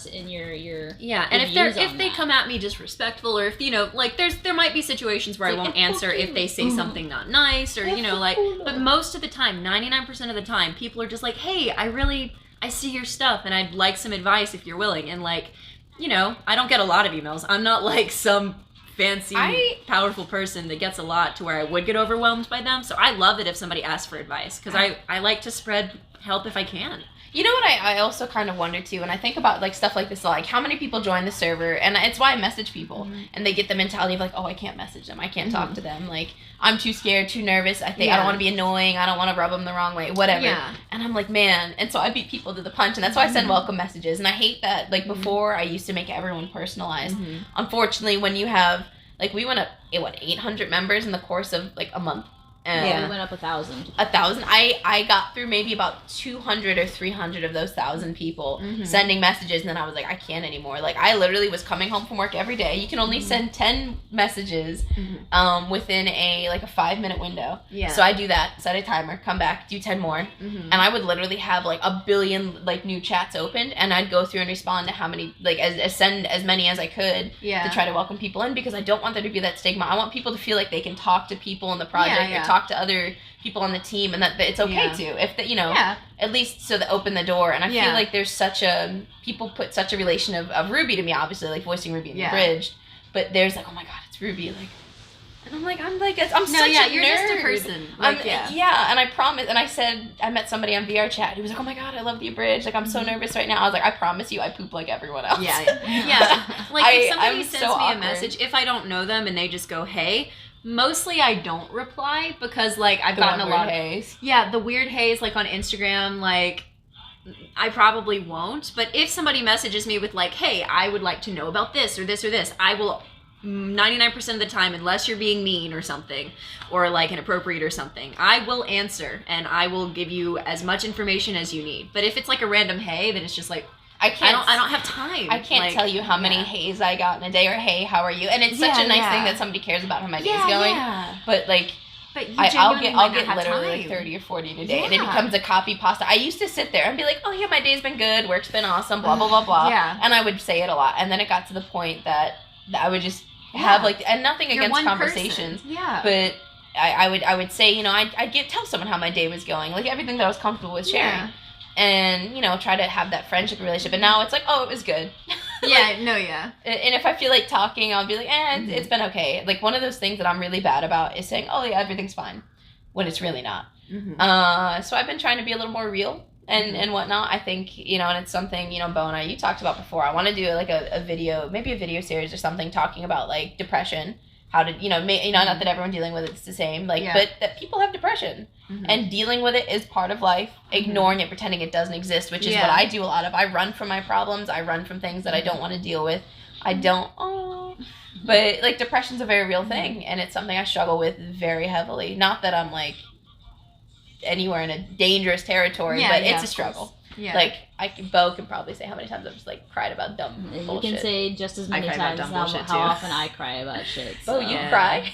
trust in your yeah. And if they come at me disrespectful, or if like there might be situations where I won't answer if they say something not nice, or like, but most of the time, 99% of the time, people are just like, hey, I see your stuff and I'd like some advice if you're willing. And like, I don't get a lot of emails. I'm not like some fancy, powerful person that gets a lot to where I would get overwhelmed by them. So I love it if somebody asks for advice, because I like to spread help if I can. You know what I also kind of wonder too, and I think about like stuff like this, like how many people join the server, and it's why I message people, and they get the mentality of like, oh, I can't message them, I can't talk to them, like I'm too scared, too nervous, I don't want to be annoying, I don't want to rub them the wrong way, whatever. And I'm like, man, and so I beat people to the punch, and that's why I send welcome messages. And I hate that, like before I used to make everyone personalized. Unfortunately, when you have, like, we went up 800 members in the course of like a month. We went up 1,000. 1,000. I got through maybe about 200 or 300 of those 1,000 people sending messages, and then I was like, I can't anymore. Like, I literally was coming home from work every day. You can only send 10 messages within a 5-minute window. So I do that, set a timer, come back, do 10 more, and I would literally have like a billion like new chats opened, and I'd go through and respond to how many, like send as many as I could to try to welcome people in, because I don't want there to be that stigma. I want people to feel like they can talk to people in the project or talk to other people on the team, and that it's okay to, if the, at least so that open the door. And I feel like there's such a, people put such a relation of Ruby to me, obviously, like voicing Ruby in the bridge, but there's like, oh my god, it's Ruby, like, and I'm such a you're nerd. Just a person. Like, and I promise, and I said, I met somebody on VR chat, he was like, oh my god, I love the abridged, like I'm so nervous right now. I was like, I promise you I poop like everyone else. Like if somebody sends me a message, if I don't know them and they just go, hey, mostly I don't reply, because like I've gotten a lot of haze. The weird haze, like on Instagram, like I probably won't. But if somebody messages me with like, hey, I would like to know about this or this or this, I will 99% of the time, unless you're being mean or something, or like inappropriate or something, I will answer and I will give you as much information as you need. But if it's like a random hey, then it's just like, I don't have time. I can't tell you how many hays I got in a day, or hey, how are you? And it's such a nice thing that somebody cares about how my day's going. But like, I'll get literally like 30 or 40 today, and it becomes a copy pasta. I used to sit there and be like, oh yeah, my day's been good, work's been awesome, blah blah blah blah. And I would say it a lot, and then it got to the point that I would just have like, and nothing against conversations, but I would say, I'd tell someone how my day was going, like everything that I was comfortable with sharing. And try to have that friendship relationship. And now it's like, oh, it was good. And if I feel like talking, I'll be like, it's been okay. Like, one of those things that I'm really bad about is saying, oh yeah, everything's fine, when it's really not. So I've been trying to be a little more real and whatnot. I think, and it's something, Bo and you talked about before. I want to do like a video, maybe a video series or something, talking about like depression, how to, not that everyone dealing with it's the same, like, but that people have depression. And dealing with it is part of life. Ignoring it, pretending it doesn't exist, which is what I do a lot of. I run from my problems. I run from things that I don't want to deal with. But like, depression's a very real thing, and it's something I struggle with very heavily. Not that I'm like anywhere in a dangerous territory, but it's a struggle. Like, Bo can probably say how many times I've just like cried about dumb bullshit. You can say just as many times how often I cry about shit. So. Bo, you cry?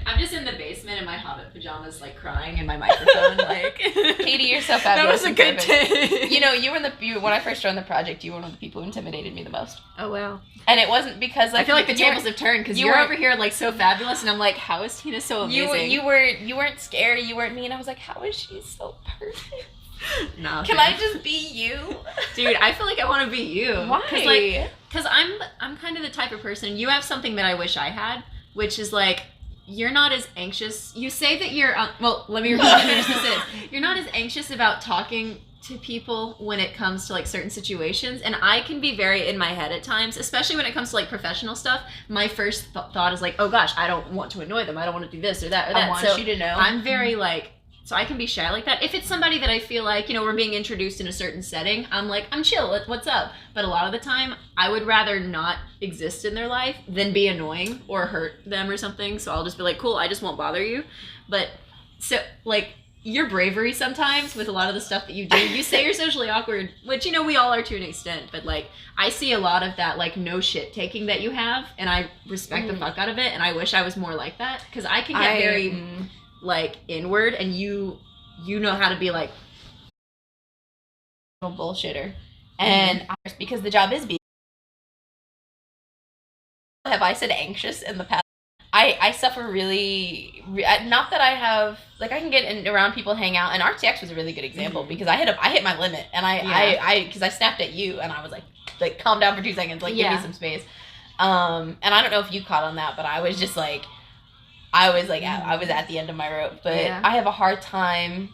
I'm just in the basement in my Hobbit pajamas, like crying in my microphone. Like, Katie, you're so fabulous. That was a good day. When I first joined the project, you were one of the people who intimidated me the most. Oh wow! And it wasn't because like, I feel like the tables have turned, because you're over here like so fabulous, and I'm like, how is Tina so amazing? You weren't scary. You weren't mean. I was like, how is she so perfect? No. Can I just be you? Dude, I feel like I want to be you. Why? Because I'm kind of the type of person. You have something that I wish I had, which is like, you're not as anxious. You say that you're, well, let me finish this. You're not as anxious about talking to people when it comes to like certain situations, and I can be very in my head at times, especially when it comes to like professional stuff. My first thought is like, oh gosh, I don't want to annoy them. I don't want to do this or that or that. I want you to know. I'm very like, so I can be shy like that. If it's somebody that I feel like, we're being introduced in a certain setting, I'm like, I'm chill, what's up? But a lot of the time, I would rather not exist in their life than be annoying or hurt them or something. So I'll just be like, cool, I just won't bother you. But, so, like, your bravery sometimes with a lot of the stuff that you do, you say you're socially awkward, which, we all are to an extent. But, like, I see a lot of that, like, no shit taking that you have, and I respect the fuck out of it, and I wish I was more like that. Because I can get very... like inward, and you know how to be like a bullshitter. And because the job is have I said anxious in the past? I suffer really, not that I have, like, I can get in, around people, hang out, and RTX was a really good example because I hit my limit, and because I snapped at you, and I was like, calm down for 2 seconds, like, give me some space. And I don't know if you caught on that, but I was just like, I was at the end of my rope, but I have a hard time.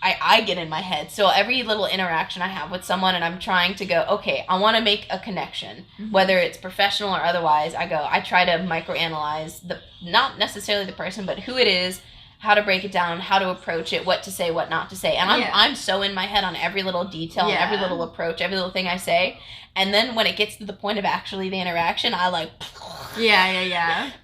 I get in my head. So every little interaction I have with someone and I'm trying to go, okay, I want to make a connection, whether it's professional or otherwise, I try to microanalyze not necessarily the person, but who it is, how to break it down, how to approach it, what to say, what not to say. And I'm so in my head on every little detail and every little approach, every little thing I say. And then when it gets to the point of actually the interaction, I like...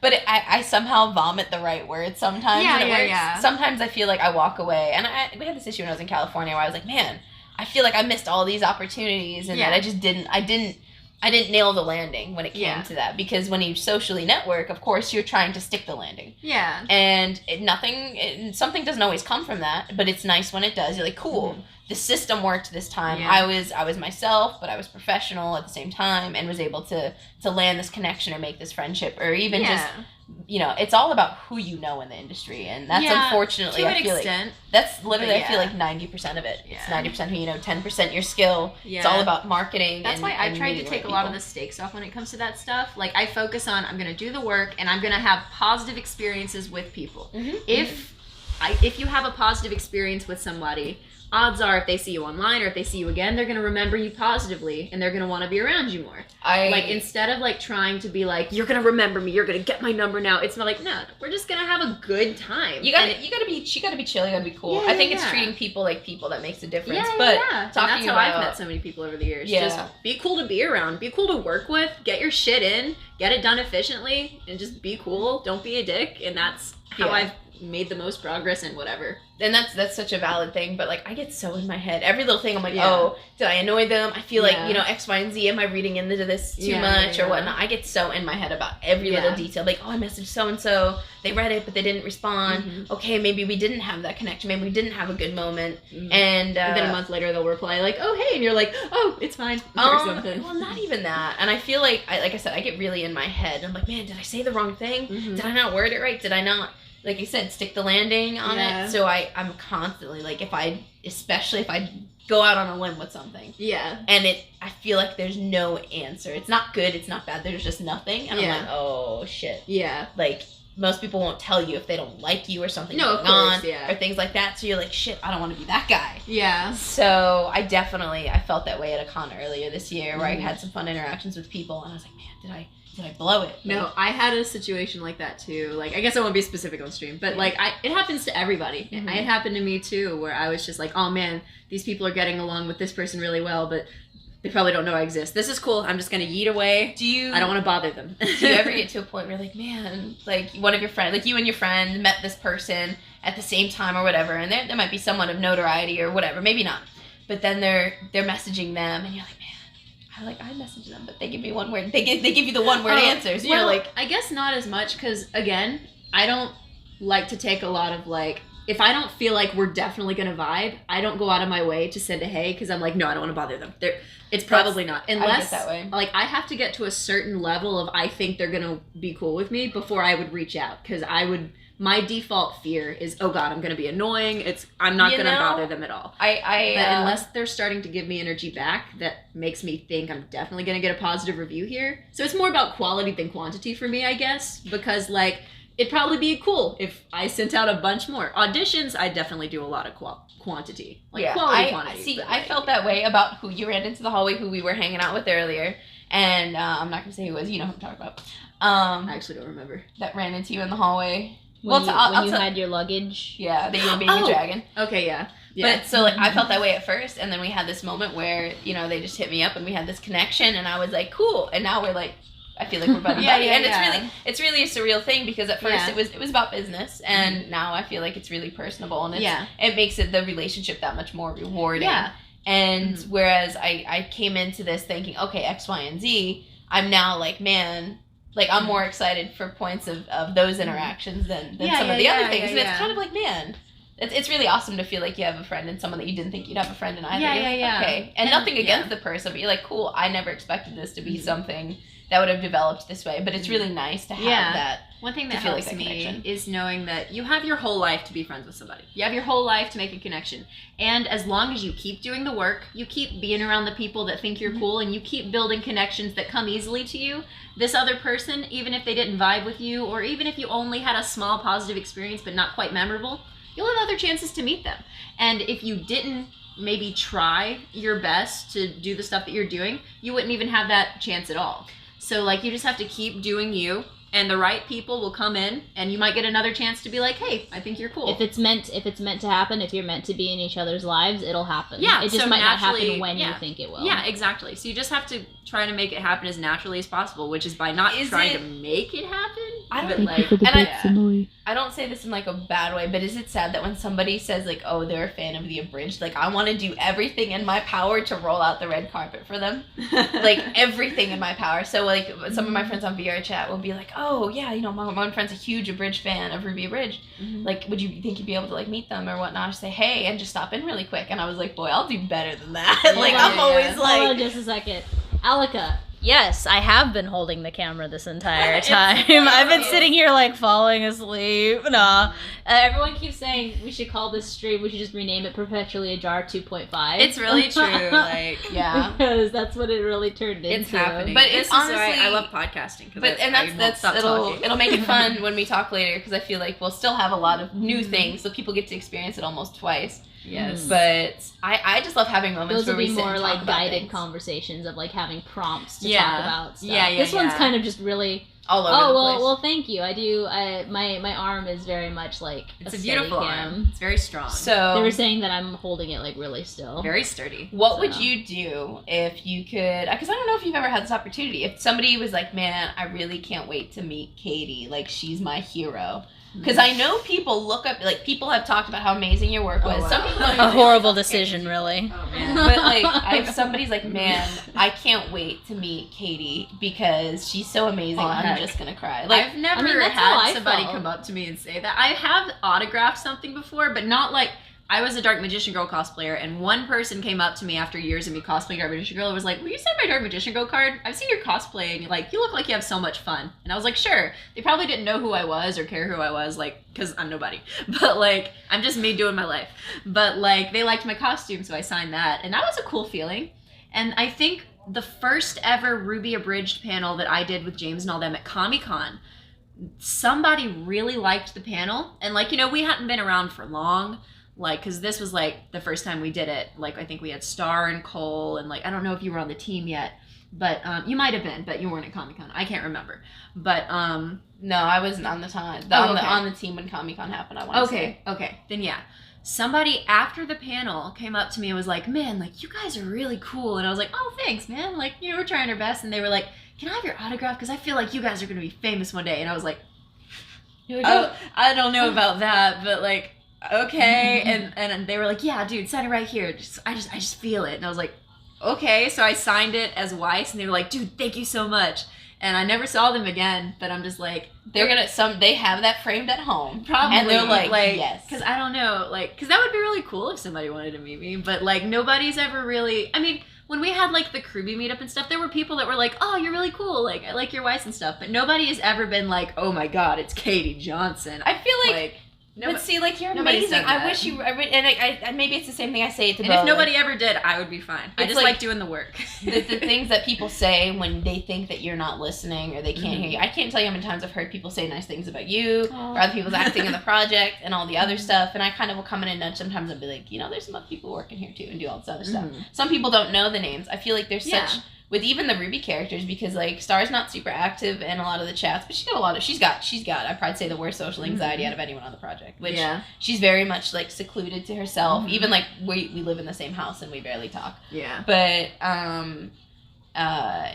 But I somehow vomit the right words sometimes. And it works. Sometimes I feel like I walk away. And we had this issue when I was in California where I was like, man, I feel like I missed all these opportunities and that I just didn't nail the landing when it came to that. Because when you socially network, of course, you're trying to stick the landing. Yeah. And something doesn't always come from that, but it's nice when it does. You're like, cool. The system worked this time. I was myself, but I was professional at the same time and was able to land this connection or make this friendship or even just, it's all about who you know in the industry. And that's unfortunately, I feel like, that's literally, I feel like 90% of it. It's 90% who you know, 10% your skill. It's all about marketing. That's why I try to take a lot of the stakes off when it comes to that stuff. Like, I focus on, I'm going to do the work and I'm going to have positive experiences with people. If you have a positive experience with somebody, odds are if they see you online or if they see you again, they're going to remember you positively and they're going to want to be around you more. Instead of like trying to be like, you're going to remember me, you're going to get my number now. It's not like, no, we're just going to have a good time. You gotta be chill, you gotta be cool. I think it's treating people like people that makes a difference. That's how I've met so many people over the years. Just be cool to be around, be cool to work with, get your shit in, get it done efficiently, and just be cool. Don't be a dick. And that's how I've made the most progress in whatever. And that's such a valid thing, but like I get so in my head. Every little thing I'm like, oh, did I annoy them? I feel like, X, Y, and Z, am I reading into this too much or whatnot? I get so in my head about every little detail. Like, oh, I messaged so-and-so, they read it, but they didn't respond. Okay, maybe we didn't have that connection. Maybe we didn't have a good moment. And then a month later they'll reply like, oh, hey, and you're like, oh, it's fine. Or something. Well, not even that. And I feel like, like I said, I get really in my head. I'm like, man, did I say the wrong thing? Did I not word it right? Did I not... Like I said, stick the landing on it. So I'm constantly, like, especially if I go out on a limb with something. And I feel like there's no answer. It's not good, it's not bad, there's just nothing. And I'm like, oh, shit. Like, most people won't tell you if they don't like you or something going on. Or things like that. So you're like, shit, I don't want to be that guy. So I felt that way at a con earlier this year where I had some fun interactions with people. And I was like, man, did I blow it? No, I had a situation like that too. Like, I guess I won't be specific on stream, but like, it happens to everybody. It happened to me too, where I was just like, oh man, these people are getting along with this person really well, but they probably don't know I exist. This is cool. I'm just gonna yeet away. I don't want to bother them. Do you ever get to a point where you're like, man, like one of your friends, like you and your friend met this person at the same time or whatever, and there might be someone of notoriety or whatever, maybe not, but then they're messaging them, and you're like, I message them, but they give me one word. They give you the one word answers. You're like, I guess not as much because again, I don't like to take a lot of like, if I don't feel like we're definitely gonna vibe, I don't go out of my way to send a hey because I'm like, no, I don't want to bother them. It's probably not unless I get that way. Like I have to get to a certain level of I think they're gonna be cool with me before I would reach out because my default fear is, oh God, I'm going to be annoying. I'm not going to bother them at all. But unless they're starting to give me energy back, that makes me think I'm definitely going to get a positive review here. So it's more about quality than quantity for me, I guess, because like it'd probably be cool if I sent out a bunch more auditions. I definitely do a lot of quantity, like quality, quantity. See, I felt that way about who you ran into the hallway, who we were hanging out with earlier, and I'm not going to say who it was. You know who I'm talking about. I actually don't remember. That ran into you in the hallway. When you had your luggage. Yeah, that you were being a dragon. Okay, yeah. But so like I felt that way at first, and then we had this moment where they just hit me up and we had this connection, and I was like, cool. And now we're like, I feel like we're buddy buddy, and it's really a surreal thing because at first it was about business, and now I feel like it's really personable, and it makes the relationship that much more rewarding. And whereas I came into this thinking, okay, X, Y, and Z, I'm now like, man. Like, I'm more excited for points of those interactions than some of the other things. And it's kind of like, man, it's really awesome to feel like you have a friend and someone that you didn't think you'd have a friend in either. Yeah. Okay. And nothing against the person, but you're like, cool, I never expected this to be something that would have developed this way. But it's really nice to have that. One thing that helps me is knowing that you have your whole life to be friends with somebody. You have your whole life to make a connection. And as long as you keep doing the work, you keep being around the people that think you're cool, and you keep building connections that come easily to you, this other person, even if they didn't vibe with you, or even if you only had a small positive experience but not quite memorable, you'll have other chances to meet them. And if you didn't maybe try your best to do the stuff that you're doing, you wouldn't even have that chance at all. So like, you just have to keep doing you, and the right people will come in, and you might get another chance to be like, hey, I think you're cool. If it's meant to happen, if you're meant to be in each other's lives, it'll happen. Yeah, it just might not happen when you think it will. Yeah, exactly. So you just have to try to make it happen as naturally as possible, which is by not trying to make it happen. I don't say this in like a bad way, but is it sad that when somebody says like, oh, they're a fan of the Abridged, like I want to do everything in my power to roll out the red carpet for them, like everything in my power. So like some of my friends on VR chat will be like, oh yeah, you know, my one friend's a huge Abridged fan of Ruby Abridged. Like, would you think you'd be able to like meet them or whatnot? I say, hey, and just stop in really quick. And I was like, boy, I'll do better than that. Like I'm always like, hold on just a second, Alika. Yes, I have been holding the camera this entire time. I've been sitting here like falling asleep. Nah. Everyone keeps saying we should call this stream, we should just rename it Perpetually Ajar 2.5. It's really true. Like, yeah. Because that's what it really turned into. It's happening. But it's honestly, I love podcasting. It'll make it fun when we talk later, because I feel like we'll still have a lot of new things, so people get to experience it almost twice. Yes. But I just love having moments where we sit and talk about those will be more like guided things. Conversations of like having prompts to talk about stuff. Yeah. This one's kind of just really all over the place. Well, thank you. My arm is very much like it's a beautiful arm. It's very strong. So they were saying that I'm holding it like really still. Very sturdy. What would you do if you could? Because I don't know if you've ever had this opportunity. If somebody was like, man, I really can't wait to meet Katie. Like, she's my hero. Because I know people look up, like, people have talked about how amazing your work was. Wow. Some people a horrible decision, really. Oh, man. But, like, if somebody's like, man, I can't wait to meet Katie because she's so amazing, I'm just going to cry. Like, I've never had somebody come up to me and say that. I have autographed something before, but not like... I was a Dark Magician Girl cosplayer, and one person came up to me after years of me cosplaying Dark Magician Girl and was like, will you sign my Dark Magician Girl card? I've seen your cosplay, and like, you look like you have so much fun. And I was like, sure. They probably didn't know who I was or care who I was, like, because I'm nobody. But, like, I'm just me doing my life. But, like, they liked my costume, so I signed that. And that was a cool feeling. And I think the first ever Ruby Abridged panel that I did with James and all them at Comic-Con, somebody really liked the panel. And, like, you know, we hadn't been around for long. Like, because this was, like, the first time we did it. Like, I think we had Star and Cole, and, like, I don't know if you were on the team yet. But, you might have been, but you weren't at Comic-Con. I can't remember. But, no, I wasn't on the time. On the team when Comic-Con happened, I want to say. Okay. Then, yeah. Somebody, after the panel, came up to me and was like, man, like, you guys are really cool. And I was like, oh, thanks, man. Like, you know, we're trying our best. And they were like, can I have your autograph? Because I feel like you guys are going to be famous one day. And I was like, oh, I don't know about that, but, like... okay. And they were like, yeah, dude, sign it right here. I just feel it. And I was like, okay. So I signed it as Weiss, and they were like, dude, thank you so much. And I never saw them again, but I'm just like, they have that framed at home. Probably. And they're like yes. Because I don't know, like, because that would be really cool if somebody wanted to meet me. But, like, nobody's ever really, I mean, when we had, like, the Kruby meetup and stuff, there were people that were like, oh, you're really cool. Like, I like your Weiss and stuff. But nobody has ever been like, oh my God, it's Katie Johnson. I feel like but see, like, you're amazing. I wish you... and maybe it's the same thing I say to Bo. And if nobody ever did, I would be fine. I just like doing the work. the things that people say when they think that you're not listening or they can't hear you. I can't tell you how many times I've heard people say nice things about you or other people's acting in the project and all the other stuff. And I kind of will come in and nudge sometimes and be like, you know, there's some other people working here too and do all this other stuff. Some people don't know the names. I feel like there's such... with even the Ruby characters, because, like, Star's not super active in a lot of the chats, but she's got, I'd probably say, the worst social anxiety out of anyone on the project, which she's very much, like, secluded to herself. Even, like, we live in the same house and we barely talk. Yeah. But,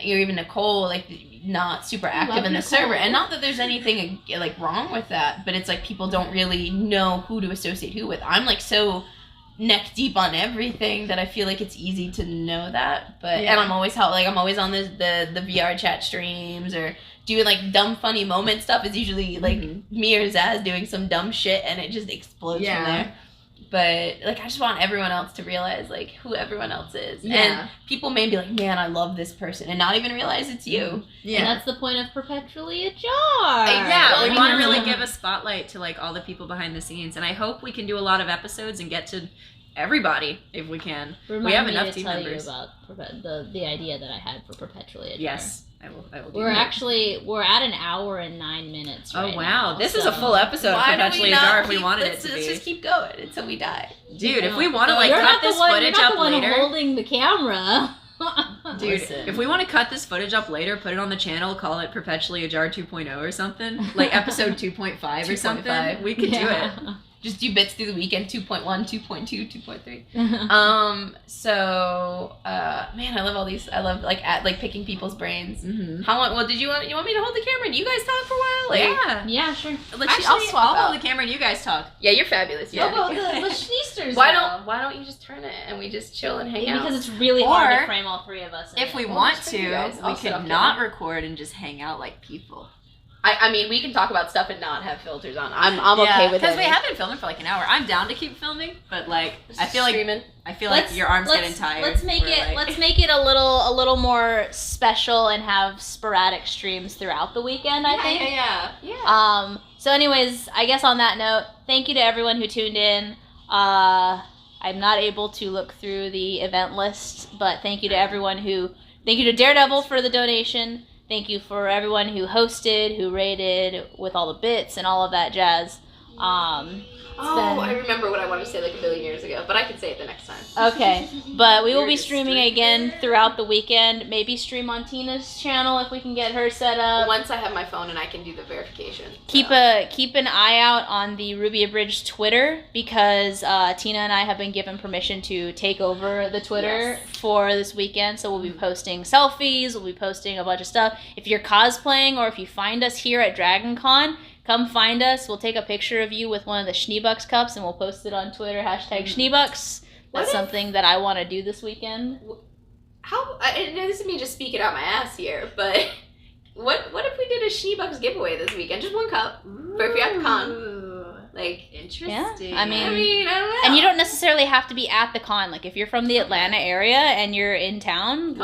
you're even Nicole, like, not super active in the server. And not that there's anything, like, wrong with that, but it's, like, people don't really know who to associate who with. I'm, like, so... neck deep on everything that I feel like it's easy to know that, but and I'm always on the VR chat streams or doing like dumb funny moment stuff. Is usually like me or Zaz doing some dumb shit and it just explodes from there. But, like, I just want everyone else to realize, like, who everyone else is. Yeah. And people may be like, man, I love this person, and not even realize it's you. Yeah. And that's the point of Perpetually Ajar. Yeah, we want to really give a spotlight to, like, all the people behind the scenes. And I hope we can do a lot of episodes and get to everybody if we can. We have enough team members. You about the idea that I had for Perpetually Ajar. Yes. I will do we're at an hour and 9 minutes right wow. now. This is a full episode of Perpetually Ajar if we wanted it to be. Let's just keep going until we die. Dude, if we want to like cut this footage up later. You're not the one holding the camera. Dude, if we want to cut this footage up later, put it on the channel, call it Perpetually Ajar 2.0 or something. Like episode 2.5 or something. We could do it. Just do bits through the weekend, 2.1, 2.2, 2.3. So, man, I love all these. I love like picking people's brains. Mm-hmm. How long? Well, you want me to hold the camera and you guys talk for a while? Like, yeah, sure. I'll hold the camera and you guys talk. Yeah, you're fabulous. Yeah. The schneesters. Why don't you just turn it and we just chill and hang out? Because it's really hard to frame all three of us. If we want to, we could not record and just hang out like people. I mean, we can talk about stuff and not have filters on. I'm okay with it. Because we have been filming for like an hour. I'm down to keep filming, but like I feel like your arm's getting tired. Let's make it a little more special and have sporadic streams throughout the weekend. I think. Yeah. So, anyways, I guess on that note, thank you to everyone who tuned in. I'm not able to look through the event list, but thank you to everyone Thank you to Daredevil for the donation. Thank you for everyone who hosted, who rated with all the bits and all of that jazz. I remember what I wanted to say like a billion years ago, but I can say it the next time. Okay, but we will be streaming again throughout the weekend. Maybe stream on Tina's channel if we can get her set up. Once I have my phone and I can do the verification. Keep an eye out on the Ruby Abridged Twitter because Tina and I have been given permission to take over the Twitter for this weekend. So we'll be posting selfies, we'll be posting a bunch of stuff. If you're cosplaying or if you find us here at DragonCon, come find us. We'll take a picture of you with one of the Schneebucks cups and we'll post it on Twitter, #Schneebucks. That's something that I want to do this weekend. This is me just speaking out my ass here, but what if we did a Schneebucks giveaway this weekend? Just one cup for if you're at the con. Like, interesting. Yeah, I mean, I don't know. And you don't necessarily have to be at the con. Like, if you're from the Atlanta area and you're in town,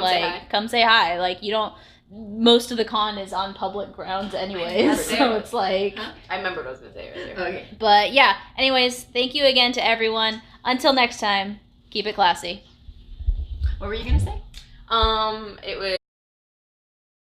come say hi. Like, you don't... Most of the con is on public grounds anyway, so it's like... I remember what I was going to say earlier. Okay. But yeah, anyways, thank you again to everyone. Until next time, keep it classy. What were you going to say? It was...